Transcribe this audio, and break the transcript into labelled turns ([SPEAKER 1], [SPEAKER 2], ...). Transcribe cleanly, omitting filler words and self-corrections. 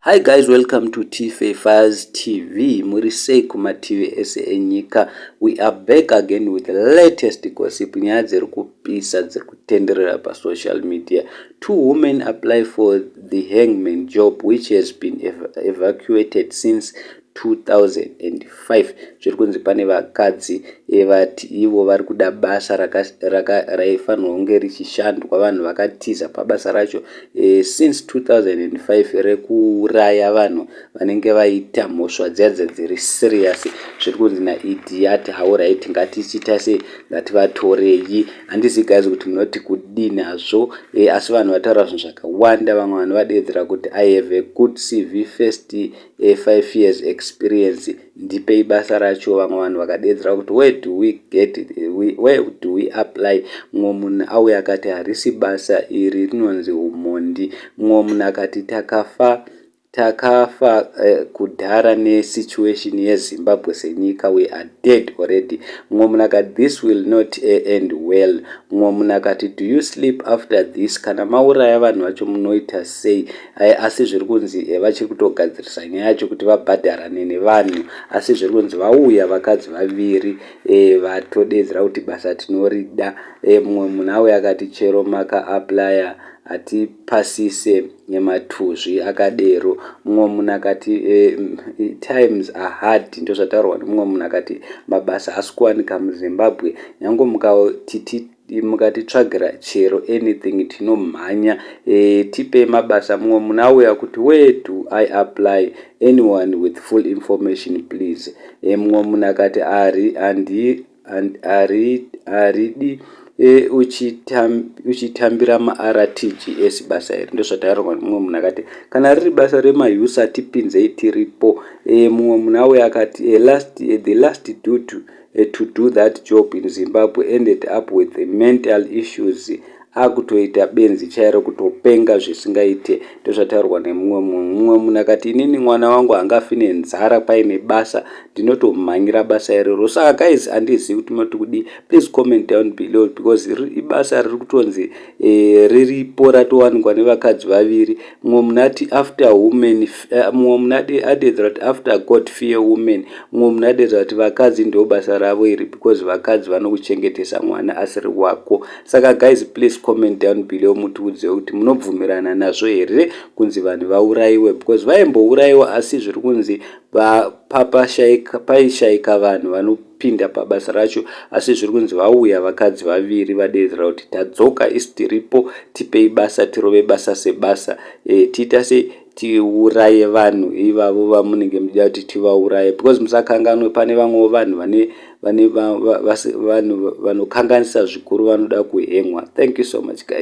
[SPEAKER 1] Hi guys, welcome to T-Fafers TV. Murisei kuma TV ese enyika. We are back again with the latest gossip. Nyaya dziri kupisa dziri kutenderera pa social media. Two women apply for the hangman job which has been evacuated since 2005. Zviri kunzi pane vakadzi vati ivo vari kuda basa raifanirwa kunge richishandwa vanhu vakatiza pabasa racho since 2005 rekuuraya vanhu vanenge vaita mhosva dziya dziri serious. Zviri kunzi naIdhi yati alright ngatichita sei, ngativatorei. Handisi guys kuti munoti kudini hazvo, asi vanhu vataura zvinhu zvakawanda. Vamwe vanhu vadedzera kuti I have a good CV first 5 years experience, ndipei basa racho. Vamwe vanhu vakadedzera kuti where do we apply. Mumwe munhu auya akati harisi basa iri, rinonzi umhondi. Mumwe munhu akati takafa kudhara nesituation yeZimbabwe senyika, we are dead already. Mumwe munhu akati this will not end well. Mumwe munhu akati do you sleep after this, kana mauraya vanhu vacho munoita sei. Asi zviri kunzi vachiri kutogadzirisa nyaya yacho kuti vabhadharane nevanhu. Asi zviri kunzi vauya vakadzi vaviri vatodedzera kuti basa tinorida. Mumwe munhu auya akati chero maka aplya hatipasise nematuzvi akadero. Mumwe munhu akati times are hard, ndo zvataurwa nemumwe munhu akati mabasa hasi kuwanika muZimbabwe, nyange mukatitsvagira chero anything tinomhanya, tipei mabasa. Mumwe munhu auya kuti where do I apply, anyone with full information please. Mumwe munhu akati aridi uchitambira maRTGS basa iri. Ndo zvataurwa nemumwe munhu akati kana riri basa remayusa tipinzei tiripo. Mumwe munhu auya akati the last to do that job in Zimbabwe ended up with mental issues. Akutoita benzi chairo kutopenga zvisingaite. Ndo zvataurwa nemumwe munhu. Mumwe munhu akati inini mwana wangu hangafi nenzara paine basa, ndinotomhanyira basa iroro. Saka guys, handizivi kuti munoti kudi. Please comment down below because ibasa riri kutonzi riripo ratowanikwa nevakadzi vaviri. Mumwe munhu ati after women, mumwe munhu adedzera kuti after God fear women. Mumwe munhu adedzera kuti vakadzi ndio basa ravo iri because vakadzi vanokuchengetesa mwana asiri wako. Saka guys, please comment down below mutiudze kuti munobvumirana nazvo here kunzi vanhu vaurayiwe, because vaimbourayiwa asi zviri kunzi paishaika vanhu vanopinda pabasa racho. Asi zviri kunzi vauya vakadzi vaviri vadedzera kuti tadzoka isi tiripo, tipei basa, tirove basa sebasa. Tiita sei tiuraye vanhu ivavo vamunenge muchida kuti tivauraye, because musakanganwe pane vamwe vanhu vanokanganisa zvikuru vanoda kuhengwa. Thank you so much guys.